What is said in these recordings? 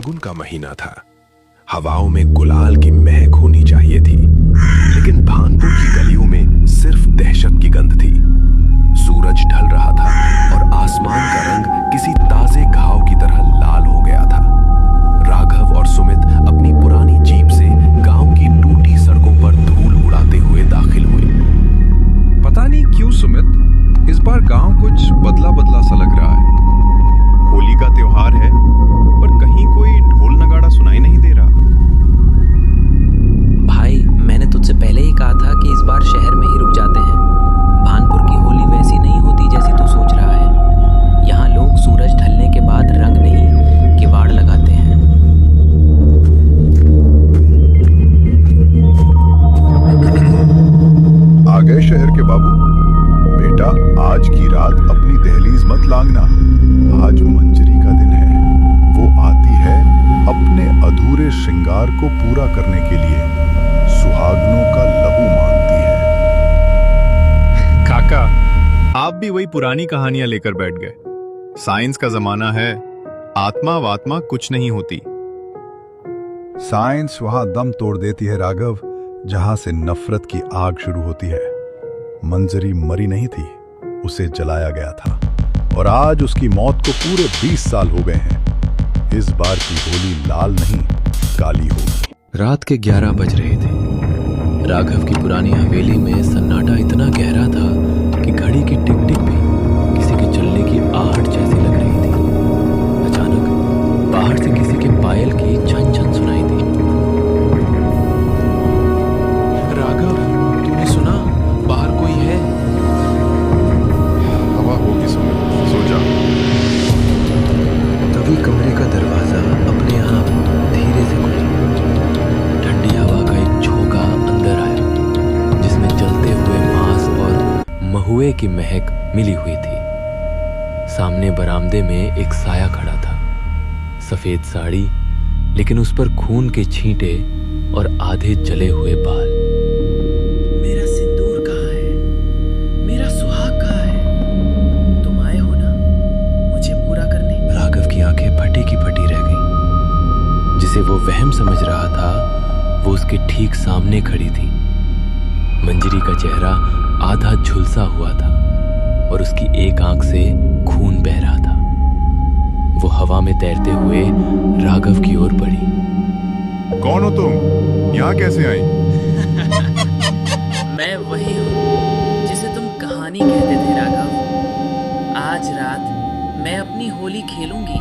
फागुन का महीना था। हवाओं में गुलाल की महक होनी चाहिए थी, लेकिन भानपुर की गलियों में सिर्फ दहशत की गंध थी। सूरज ढल रहा था और आसमान का रंग किसी ताजे घाव की तरह लाल हो गया था। राघव और सुमित अपनी पुरानी जीप से गांव की टूटी सड़कों पर धूल उड़ाते हुए दाखिल हुए। पता नहीं क्यों सुमित, इस बार गांव कुछ बदला बदला सा लग रहा है। होली का त्योहार है, पर कहीं कोई ढोल नगाड़ा सुनाई नहीं दे रहा। भाई, मैंने तुझसे पहले ही कहा था कि इस बार शहर में ही रुक जाते हैं। भानपुर की होली वैसी नहीं होती जैसी तू सोच रहा है। यहाँ लोग सूरज ढलने के बाद रंग नहीं, किवाड़ लगाते हैं। आ गए शहर के बाबू। बेटा, आज की रात अपनी दहलीज मत लांघना। आज मंजरी का दिन है। वो आती है अपने अधूरे श्रृंगार को पूरा करने के लिए। सुहागनों का लहू मांगती है। काका, आप भी वही पुरानी कहानियां लेकर बैठ गए। साइंस का जमाना है, आत्मा वात्मा कुछ नहीं होती। साइंस वहां दम तोड़ देती है राघव, जहां से नफरत की आग शुरू होती है। मंजरी मरी नहीं थी, उसे जलाया गया था, और आज उसकी मौत को पूरे 20 साल हो गए हैं। इस बार की होली लाल नहीं, काली होगी। रात के 11 बज रहे थे। राघव की पुरानी हवेली में सन्नाटा इतना गहरा था कि घड़ी की टिक टिक भी किसी के चलने की आहट जैसी लग रही थी। अचानक बाहर से किसी के पायल की छन छन सुनाई दी। राघव, तूने सुना? बाहर कोई है? हवा होगी सुमित, सो जा। तभी कमरे का दरवाजा अपने आप धीरे से खुला। ठंडी हवा का एक झोंका अंदर आया, जिसमें जलते हुए मांस और महुए की महक मिली हुई थी। सामने बरामदे में एक साया खड़ा था। सफेद साड़ी, लेकिन उस पर खून के छींटे और आधे जले हुए बाल। मेरा सिंदूर कहाँ है? मेरा सुहाग कहाँ है? तुम आए हो ना मुझे पूरा करने? राघव की आंखें फटी की फटी रह गईं। जिसे वो वहम समझ रहा था, वो उसके ठीक सामने खड़ी थी। मंजरी का चेहरा आधा झुलसा हुआ था और उसकी एक आंख से खून बह रहा था। वो हवा में तैरते हुए राघव की ओर बढ़ी। कौन हो तुम? यहाँ कैसे आई? मैं वही हूँ जिसे तुम कहानी कहते थे राघव। आज रात मैं अपनी होली खेलूंगी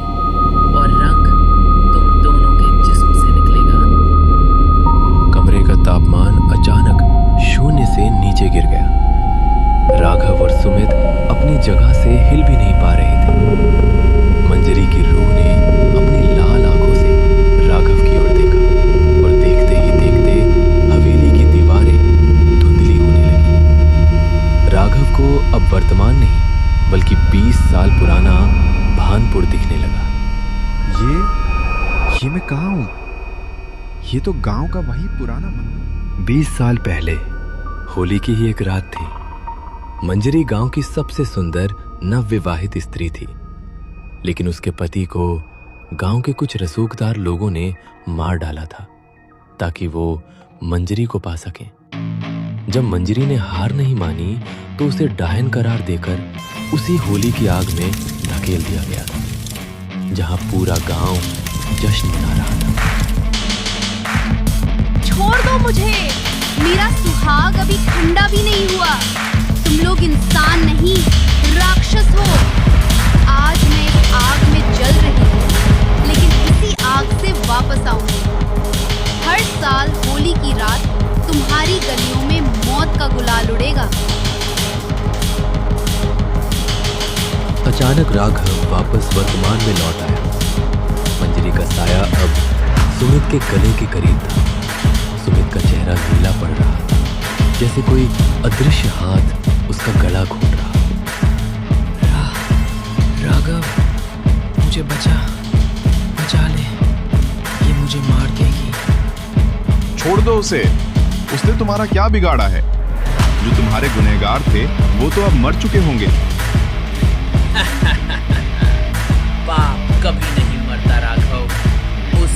और रंग तुम दोनों के जिस्म से निकलेगा। कमरे का तापमान अचानक शून्य से नीचे गिर गया। राघव और सुमित अपनी जगह से हिल भी नहीं पा रहे थे। मंजरी की रूह ने अपनी लाल आंखों से राघव की ओर देखा, और देखते ही देखते हवेली की दीवारें धुंधली होने लगी। राघव को अब वर्तमान नहीं, बल्कि 20 साल पुराना भानपुर दिखने लगा। ये मैं कहाँ हूँ? ये तो गांव का वही पुराना मंदिर। 20 साल पहले होली की ही एक रात थी। मंजरी गांव की सबसे सुंदर नवविवाहित स्त्री थी, लेकिन उसके पति को गांव के कुछ रसूखदार लोगों ने मार डाला था ताकि वो मंजरी को पा सकें। जब मंजरी ने हार नहीं मानी तो उसे डायन करार देकर उसी होली की आग में धकेल दिया गया था, जहां पूरा गांव जश्न मना रहा था। छोड़ दो मुझे, मेरा सुहाग अभी ठंडा भी नहीं हुआ। तुम लोग इंसान नहीं, राक्षस हो। आज मैं इस आग में जल रही हूँ, लेकिन इसी आग से वापस आऊंगी। हर साल होली की रात तुम्हारी गलियों में मौत का गुलाल उड़ेगा। अचानक राघव वापस वर्तमान में लौट आया। मंजरी का साया अब सुमित के गले के करीब था। सुमित का चेहरा नीला पड़ रहा था, जैसे कोई अदृश्य हाथ उसका गला घोट रहा। राघव, मुझे बचा ले, ये मुझे मार देगी। छोड़ दो उसे, उसने तुम्हारा क्या बिगाड़ा है? जो तुम्हारे गुनहगार थे वो तो अब मर चुके होंगे। पाप कभी नहीं मरता राघव,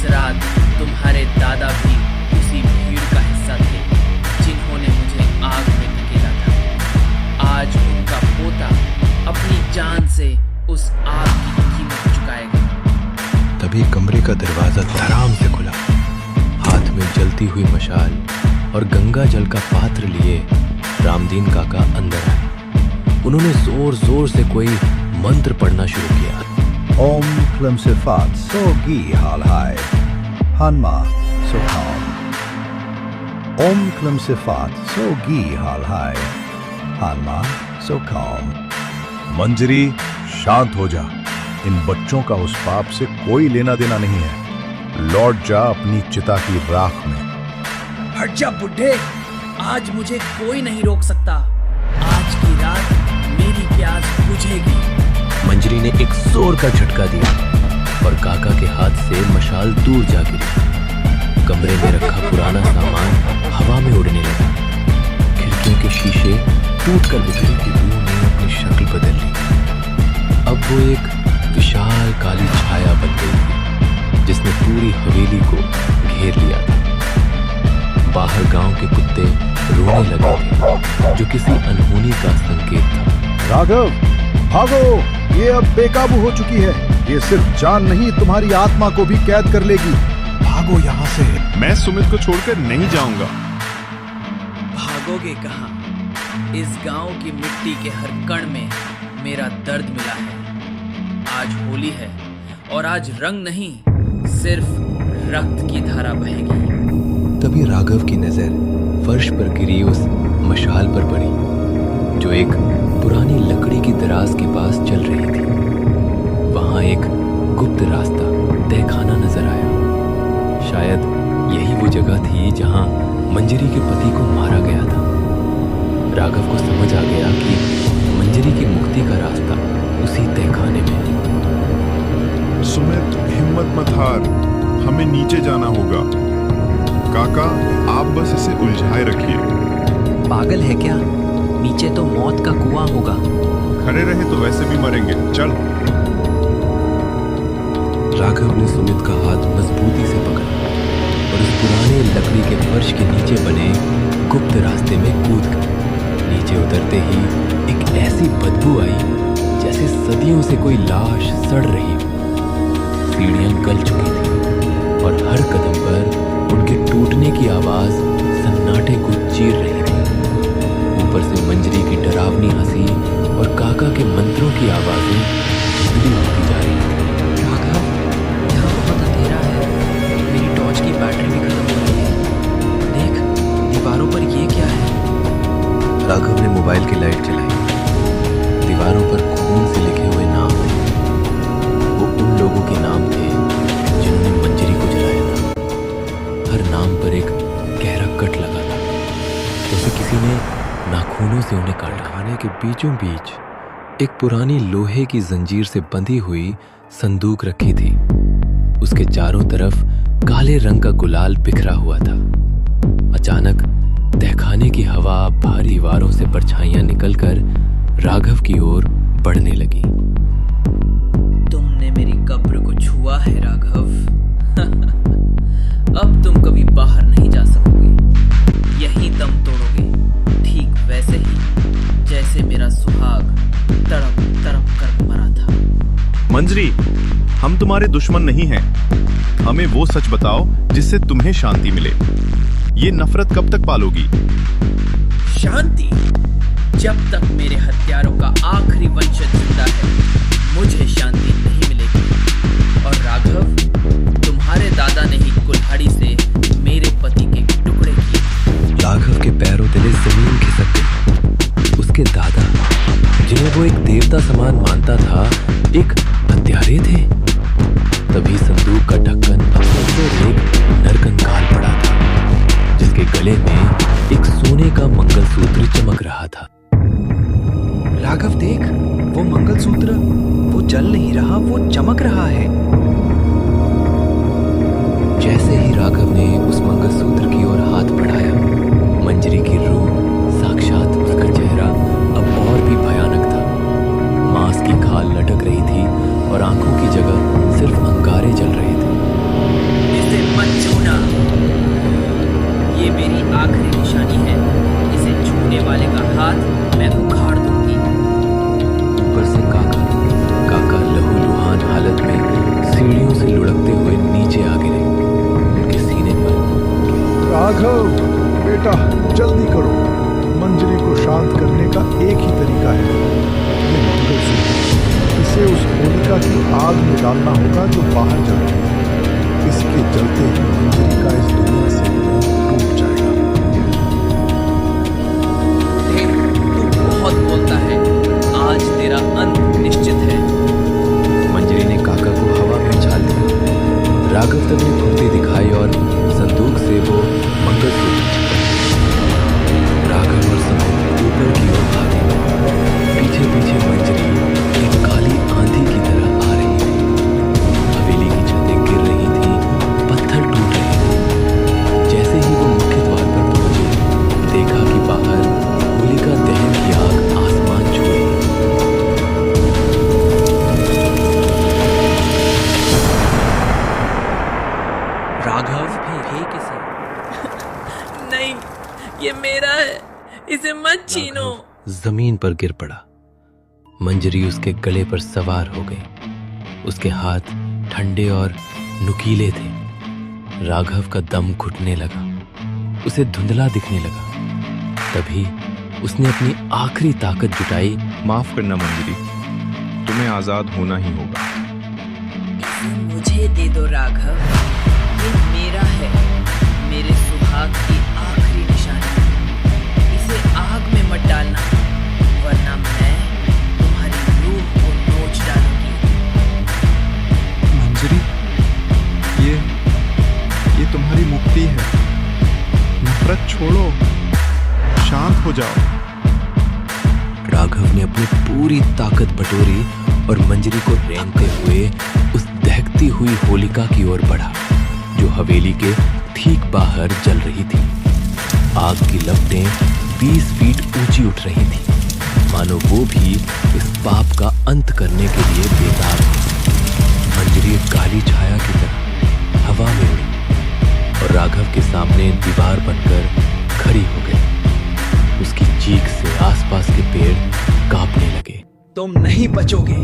इस रात तुम्हारे दादा भी उसी भीड़ का हिस्सा थे जिन्होंने मुझे आग में धकेला था। आज उनका पोता अपनी जान से उस आग की कीमत चुकाएगा। तभी कमरे का दरवाजा धड़ाम से खुला। हाथ में जलती हुई मशाल और गंगा जल का पात्र लिए रामदीन काका अंदर आए। उन्होंने जोर जोर से कोई मंत्र पढ़ना शुरू किया। Om Klim Sifat So Gi Hal Hai Hanma So Calm. Om Klim Sifat So Gi Hal Hai Hanma So Calm. मंजरी, शांत हो जा। इन बच्चों का उस पाप से कोई लेना देना नहीं है। लौट जा अपनी चिता की राख में। हट जा बुड्ढे, आज मुझे कोई नहीं रोक सकता। आज की रात मेरी प्यास बुझेगी। मंजरी ने एक जोर का झटका दिया और काका के हाथ से मशाल दूर जा गिरी। कमरे में रखा पुराना सामान हवा में उड़ने लगा। खिड़कियों के शीशे टूटकर बिखरे की रूह ने अपनी शक्ल बदल ली। अब वो एक विशाल काली छाया बन गई थी जिसने पूरी हवेली को घेर लिया था। बाहर गांव के कुत्ते रोने लगे थे जो किसी अनहोनी का संकेत था। राघव, भागो! ये अब बेकाबू हो चुकी है। ये सिर्फ जान नहीं, तुम्हारी आत्मा को भी कैद कर लेगी। भागो यहाँ से। मैं सुमित को छोड़कर नहीं जाऊंगा। भागोगे कहाँ? इस गांव की मिट्टी के हर कण में मेरा दर्द मिला है। आज होली है और आज रंग नहीं, सिर्फ रक्त की धारा बहेगी। तभी राघव की नजर फर्श पर गिरी उस मशाल पर पड़ी जो एक पुरानी लकड़ी की दराज के पास चल रही थी। वहां एक गुप्त रास्ता तहखाना नजर आया। शायद यही वो जगह थी जहां मंजरी के पति को मारा गया था। राघव को समझ आ गया कि मंजरी की मुक्ति का रास्ता उसी तहखाने में है। सुमित, हिम्मत मत हार, हमें नीचे जाना होगा। काका, आप बस इसे उलझाए रखिए। पागल है क्या? नीचे तो मौत का कुआं होगा। खड़े रहे तो वैसे भी मरेंगे। चल। राघव ने सुमित का हाथ मजबूती से पकड़ा और उस पुराने लकड़ी के फर्श के नीचे बने गुप्त रास्ते में कूद गए। नीचे उतरते ही एक ऐसी बदबू आई जैसे सदियों से कोई लाश सड़ रही हो। सीढ़ियां गल चुकी थी और हर कदम पर उनके टूटने की आवाज सन्नाटे को चीर रही थी। ऊपर से मंजरी की डरावनी हंसी और काका के मंत्रों की आवाजें धुंधली होती जा रही थी। राघव, यहाँ बहुत अंधेरा है। मेरी टॉर्च की बैटरी भी खत्म हो गई है। देख, दीवारों पर ये क्या है? राघव ने मोबाइल की लाइट जलाई। दीवारों पर खून से लिखे हुए नाम थे। वो उन लोगों के नाम थे जिन्होंने मंजरी को जलाया था। हर नाम पर एक गहरा कट लगा था, जैसे किसी ने नाखूनों से उन्हें काटा। खाने के बीचों बीच एक पुरानी लोहे की जंजीर से बंधी हुई संदूक रखी थी। उसके चारों तरफ काले रंग का गुलाल बिखरा हुआ था। अचानक तहखाने की हवा भारी वारों से परछाइयां निकलकर राघव की ओर बढ़ने लगी। तुमने मेरी कब्र को छुआ है राघव। अब तुम कभी बाहर नहीं जा सकोगे। यहीं दम तोड़ोगे, ठीक वैसे ही जैसे मेरा सुहाग तड़प तड़प कर मरा था। मंजरी, हम तुम्हारे दुश्मन नहीं हैं। हमें वो सच बताओ जिससे तुम्हें शांति मिले। ये नफरत कब तक पालोगी? शांति? जब तक मेरे हत्यारों का आखिरी वंशज जिंदा है, मुझे शांति नहीं मिलेगी। और राघव, तुम्हारे दादा ने ही कुल्हाड़ी से मेरे पति के टुकड़े किए। राघव के पैरों तले जमीन खिसक गई। उसके दादा, जिन्हें वो एक देवता समान मानता था, एक हत्यारे थे। तभी संदूक का ढक्कन अपने से एक नरकंकाल पड़ा था, जिसके गले में एक सोने का मंगलसूत्र चमक रहा था। राघव देख, वो मंगलसूत्र, वो जल नहीं रहा, वो चमक रहा है। जैसे ही राघव ने उस मंगलसूत्र की ओर हाथ बढ़ाया, मंजरी की रूह, साक्षात उसका चेहरा अब और भी भयानक था। मांस की खाल लटक रही थी और आंखों की जगह सिर्फ अंगारे जल रहे थे। होलिका है, ये मंगलसूत्र, इसे उस होलिका की आग में डालना होगा जो बाहर जल रही है। इसके जलते ही मंजरी का इस दुनिया से टूट जाएगा। तू बहुत बोलता है, आज तेरा अंत निश्चित है। मंजरी ने काका को हवा में उछाल दिया। राघव तब ने फुर्ती दिखाई और संदूक से वो मंगलसूत्र राघव और समय ऊपर की ओर भागे। पीछे पीछे मंजरी एक काली आंधी की तरह आ रही थी। हवेली की छतें गिर रही थी, पत्थर टूट रहे थे। जैसे ही वो मुख्य द्वार पर पहुंचे, देखा कि बाहर होलिका दहन की आग आसमान छू रही है। राघव फेंक इसे। नहीं, ये मेरा है, इसे मत छीनो। जमीन पर गिर पड़ा। मंजरी उसके गले पर सवार हो गई। उसके हाथ ठंडे और नुकीले थे। राघव का दम घुटने लगा, उसे धुंधला दिखने लगा। तभी उसने अपनी आखिरी ताकत जुटाई। माफ करना मंजरी, तुम्हें आजाद होना ही होगा। मुझे दे दो राघव, ये मेरा है, मेरे सुहाग की आखिरी निशानी। इसे आग में मत डालना, वरना मैं तुम्हारी रूह को नोच डालूंगी। मंजरी, ये तुम्हारी मुक्ति है। नफरत छोड़ो, शांत हो जाओ। राघव ने अपनी पूरी ताकत बटोरी और मंजरी को रेंगते हुए उस दहकती हुई होलिका की ओर बढ़ा, जो हवेली के ठीक बाहर जल रही थी। आग की लपटें 20 फीट ऊंची उठ रही थी, मानो वो भी इस पाप का अंत करने के लिए बेताब थी। मंजरी एक काली छाया की तरह हवा में उड़ी और राघव के सामने दीवार बनकर खड़ी हो गई। उसकी चीख से आसपास के पेड़ कांपने लगे। तुम नहीं बचोगे।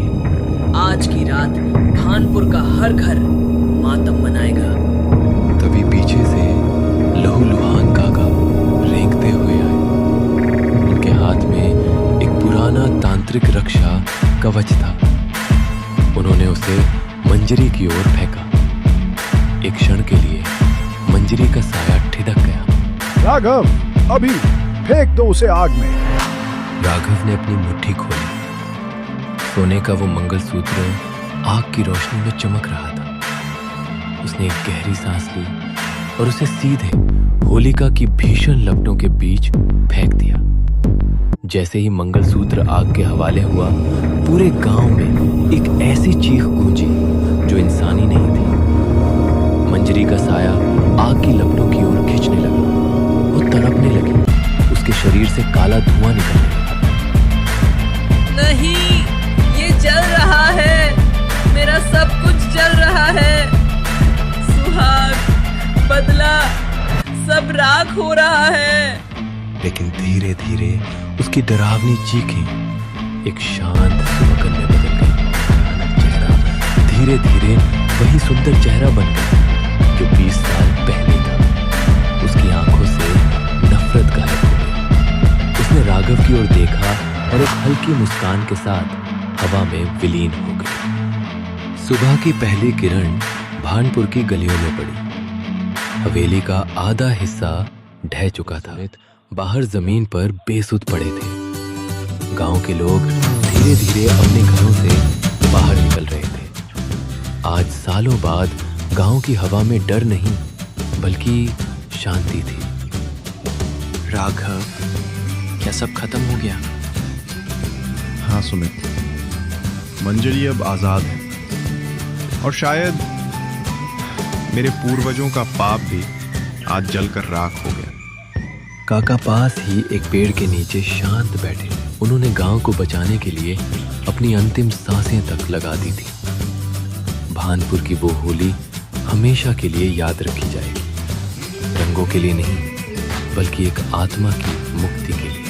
आज की रात भानपुर का हर घर मातम मनाएगा। तभी पीछे से लहूलुहान काका रेंगते हुए आए। उनके हाथ में एक पुराना तांत्रिक रक्षा कवच था। उन्होंने उसे मंजरी की ओर फेंका। एक क्षण के लिए मंजरी का साया ठिदक गया। राघव, अभी फेंक दो उसे आग में। राघव ने अपनी मुट्ठी खोली। सोने का वो मंगलसूत्र आग की रोशनी में चमक रहा था। उसने एक गहरी सांस ली और उसे सीधे होलिका की भीषण लपटों के बीच फेंक दिया। जैसे ही मंगलसूत्र आग के हवाले हुआ, पूरे गांव में एक ऐसी चीख गूंजी जो इंसानी नहीं थी। मंजरी का साया आग की लपटों की ओर खींचने लगा। वो तड़पने लगी। उसके शरीर से काला धुआं निकलने लगा। नहीं, ये जल रहा है, मेरा सब कुछ जल रहा है। सुहाग, बदला, सब राख हो रहा है। लेकिन धीरे धीरे उसकी डरावनी चीखें एक शांत सुमकन में बदल गई। चेहरा धीरे धीरे वही सुंदर चेहरा बन गया जो 20 साल पहले था। उसकी आंखों से नफरत गायब हो गई। उसने राघव की ओर देखा और एक हल्की मुस्कान के साथ हवा में विलीन हो गई। सुबह की पहली किरण भानपुर की गलियों में पड़ी। हवेली का आधा हिस्सा ढह चुका था। बाहर जमीन पर बेसुध पड़े थे। गांव के लोग धीरे धीरे अपने घरों से बाहर निकल रहे थे। आज सालों बाद गांव की हवा में डर नहीं बल्कि शांति थी। राघव, क्या सब खत्म हो गया? हाँ सुमित, मंजरी अब आजाद है और शायद मेरे पूर्वजों का पाप भी आज जलकर राख हो गया। काका पास ही एक पेड़ के नीचे शांत बैठे। उन्होंने गांव को बचाने के लिए अपनी अंतिम सांसें तक लगा दी थी। भानपुर की वो होली हमेशा के लिए याद रखी जाएगी। रंगों के लिए नहीं बल्कि एक आत्मा की मुक्ति के लिए।